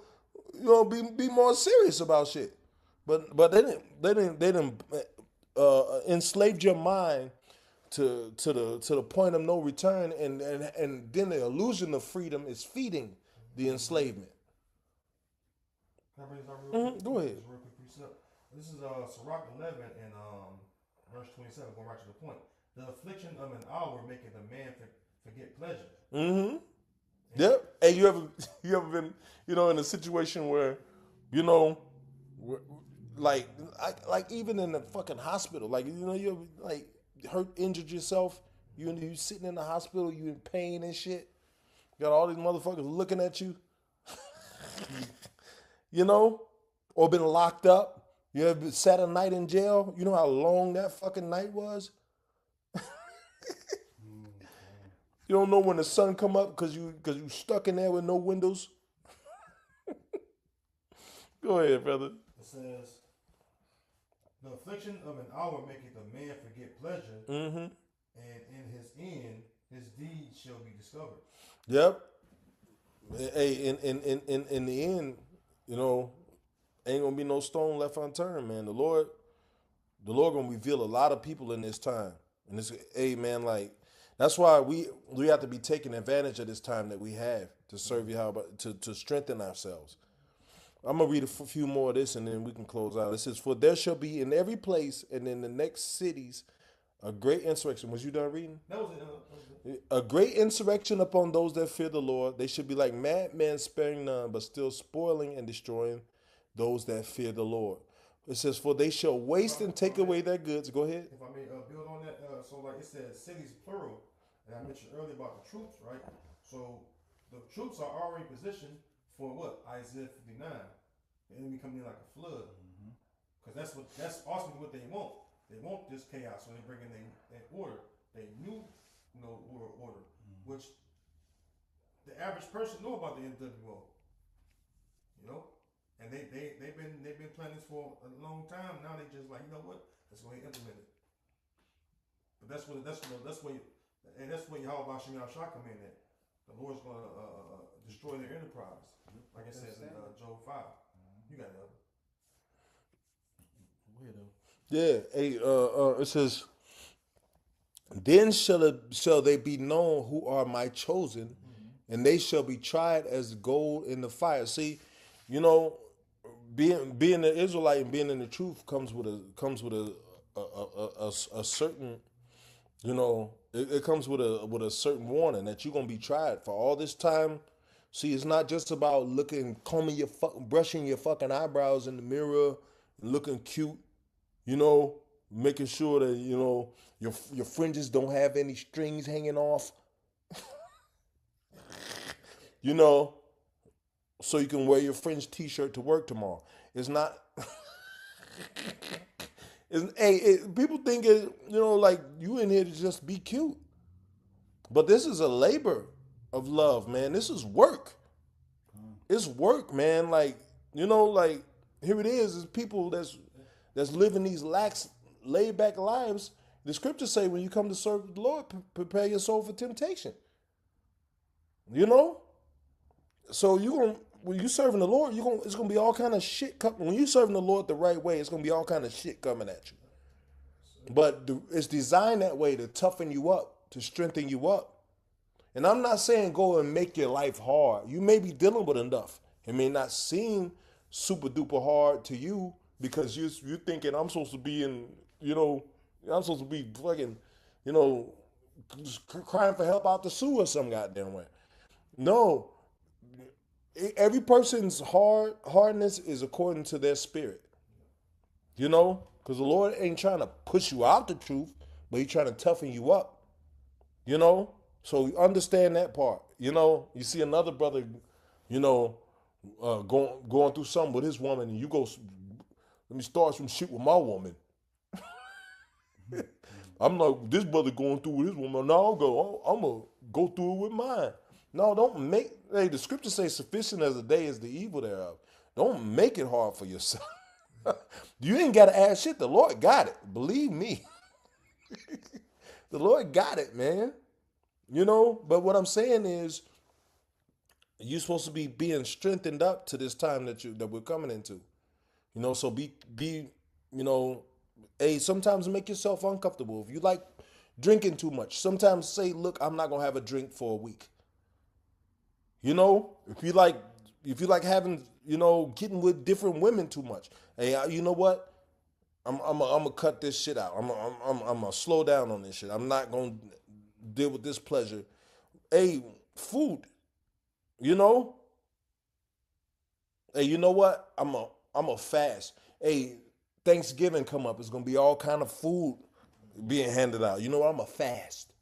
you know, be more serious about shit. But they didn't enslaved your mind to the point of no return, and then the illusion of freedom is feeding the enslavement. Can I bring this up real quick? Go ahead. Just real quick precept. This is Sirach 11 and verse 27, going right to the point. The affliction of an hour maketh a man forget pleasure. Mm-hmm. Yep. Hey, you ever been, you know, in a situation where, you know, like even in the fucking hospital, like, you know, you ever, like, injured yourself, you sitting in the hospital, you in pain and shit, you got all these motherfuckers looking at you, you know, or been locked up. You ever sat a night in jail? You know how long that fucking night was? You don't know when the sun come up because you stuck in there with no windows. Go ahead, brother. It says, the affliction of an hour maketh a man forget pleasure, and in his end his deed shall be discovered. Yep. Hey, in the end, you know, ain't gonna be no stone left unturned, man. The Lord gonna reveal a lot of people in this time. And it's, hey man, like that's why we have to be taking advantage of this time that we have to serve Yahweh, to strengthen ourselves. I'm gonna read a few more of this and then we can close out. It says, "For there shall be in every place and in the next cities a great insurrection." Was you done reading? That was it. A great insurrection upon those that fear the Lord. They should be like madmen, sparing none, but still spoiling and destroying those that fear the Lord. It says, "For they shall waste and take away their goods." Go ahead. If I may build on that, so like it says cities plural, and I mentioned earlier about the troops, right? So the troops are already positioned for what? Isaiah 59. The enemy coming in like a flood. Because that's ultimately what they want. They want this chaos, so they bring in their order. They new order, which the average person know about the NWO. You know? And they've been planning this for a long time. Now they just like, you know what? Let's go ahead and implement it. But that's where Yahweh Shem Yahshua come in at. The Lord's going to destroy their enterprise, like it says in Job 5. You got it. Yeah. Hey, it says, "Then shall they be known who are my chosen, and they shall be tried as gold in the fire." See, you know, being an Israelite and being in the truth comes with a certain, you know, it comes with a certain warning that you're gonna be tried for all this time. See, it's not just about brushing your fucking eyebrows in the mirror, and looking cute, you know, making sure that you know your fringes don't have any strings hanging off, you know, so you can wear your fringe t-shirt to work tomorrow. It's not. People think you know, like you in here to just be cute, but this is a labor of love, man. This is work. It's work, man. Like, you know, like here it is people that's living these laid back lives. The scriptures say when you come to serve the Lord, prepare your soul for temptation. You know, so when you serving the Lord, it's gonna be all kind of shit coming. When you serving the Lord the right way, it's gonna be all kind of shit coming at you. But it's designed that way to toughen you up, to strengthen you up. And I'm not saying go and make your life hard. You may be dealing with enough. It may not seem super duper hard to you because you're thinking I'm supposed to be in, you know, I'm supposed to be fucking, you know, crying for help out the sewer some goddamn way. No. Every person's hardness is according to their spirit. You know? Because the Lord ain't trying to push you out the truth, but he's trying to toughen you up. You know? So understand that part. You know, you see another brother, you know, going through something with his woman, and you go, let me start some shit with my woman. I'm like, this brother going through with his woman. No, I'm going to go through it with mine. No, the scriptures say sufficient as the day is the evil thereof. Don't make it hard for yourself. You ain't got to add shit. The Lord got it. Believe me. The Lord got it, man. You know, but what I'm saying is you're supposed to be being strengthened up to this time that we're coming into. You know, so be you know, sometimes make yourself uncomfortable. If you like drinking too much, sometimes say, look, I'm not going to have a drink for a week. You know, if you like having, you know, getting with different women too much. Hey, you know what? I'm gonna cut this shit out. I'm gonna slow down on this shit. I'm not gonna deal with this pleasure. Hey, food. You know. Hey, you know what? I'm a fast. Hey, Thanksgiving come up. It's gonna be all kind of food being handed out. You know what? I'm a fast.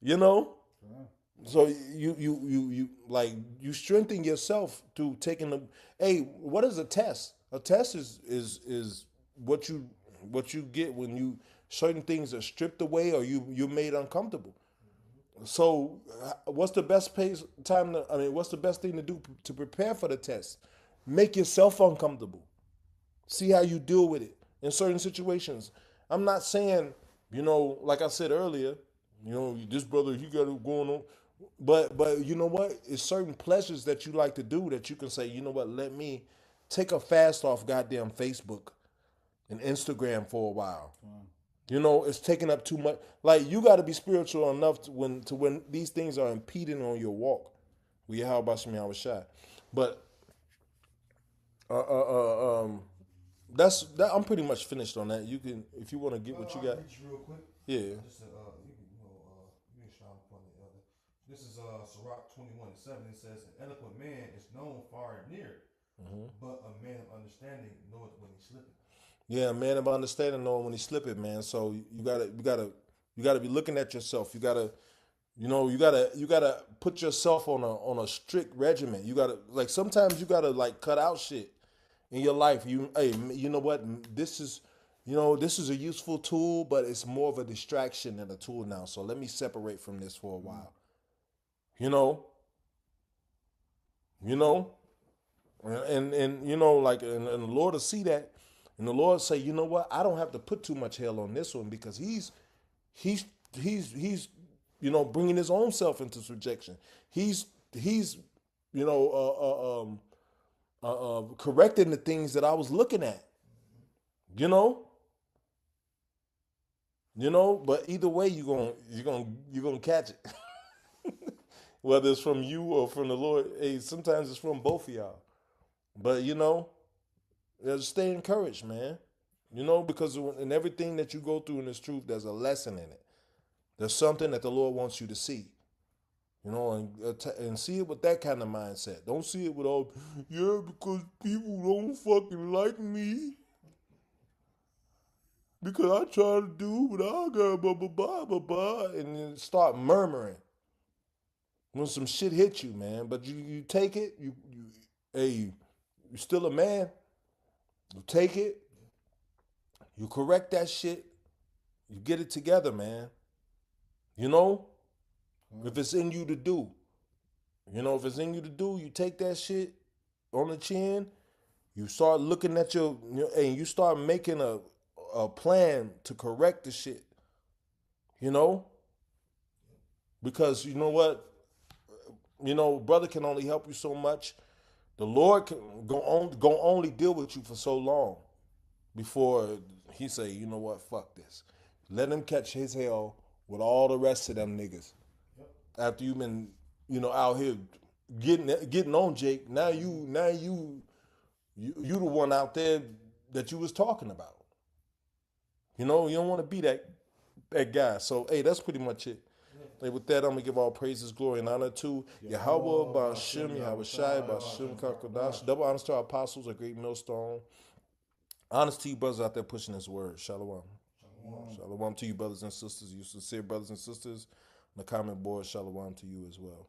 You know. So you like you strengthen yourself through taking the. Hey, what is a test? A test is what you get when you certain things are stripped away or you're made uncomfortable. So what's the best what's the best thing to do to prepare for the test? Make yourself uncomfortable. See how you deal with it in certain situations. I'm not saying, like I said earlier, this brother, he got it going on. But you know what? It's certain pleasures that you like to do that you can say, you know what, let me take a fast off goddamn Facebook and Instagram for a while. It's taking up too much. Like, you got to be spiritual enough to when these things are impeding on your walk. We how about me? I was shy, but that's that. I'm pretty much finished on that. You can, if you want to get what you got. Real quick. Yeah. Just you can shine upon the other. This is Sirach 21:7. It says, "An eloquent man is known far and near, but a man of understanding knoweth when he's slipping." Yeah, a man of understanding knowing when he's slipping, man. So you gotta be looking at yourself. You gotta put yourself on a strict regimen. You gotta, like, sometimes you gotta, like, cut out shit in your life. You know what? This is a useful tool, but it's more of a distraction than a tool now. So let me separate from this for a while. And the Lord will see that, and the Lord say, you know what? I don't have to put too much hell on this one because he's bringing his own self into subjection. He's correcting the things that I was looking at. But either way, you're gonna catch it. Whether it's from you or from the Lord, hey, sometimes it's from both of y'all. But just stay encouraged, man. Because in everything that you go through in this truth, there's a lesson in it. There's something that the Lord wants you to see. And see it with that kind of mindset. Don't see it with all, because people don't fucking like me. Because I try to do, but I got blah, blah, blah, blah, blah. And then start murmuring when some shit hits you, man. But you take it, you're still a man. You take it, you correct that shit, you get it together, man. If it's in you to do. You take that shit on the chin, you start looking at and you start making a plan to correct the shit. Because you know what? Brother can only help you so much. The Lord can go only deal with you for so long before he say, you know what, fuck this. Let him catch his hell with all the rest of them niggas. Yep. After you've been, out here getting on Jake, now you the one out there that you was talking about. You don't want to be that guy. So, hey, that's pretty much it. And with that, I'm going to give all praises, glory, and honor to Yahweh, Ba'ashem, Yahweh Shai, Ba'ashem, Kakodash. Double honors to our apostles, a great millstone. Honors to you brothers out there pushing this word. Shalom. Shalom to you brothers and sisters, you sincere brothers and sisters. On the comment board, shalom to you as well.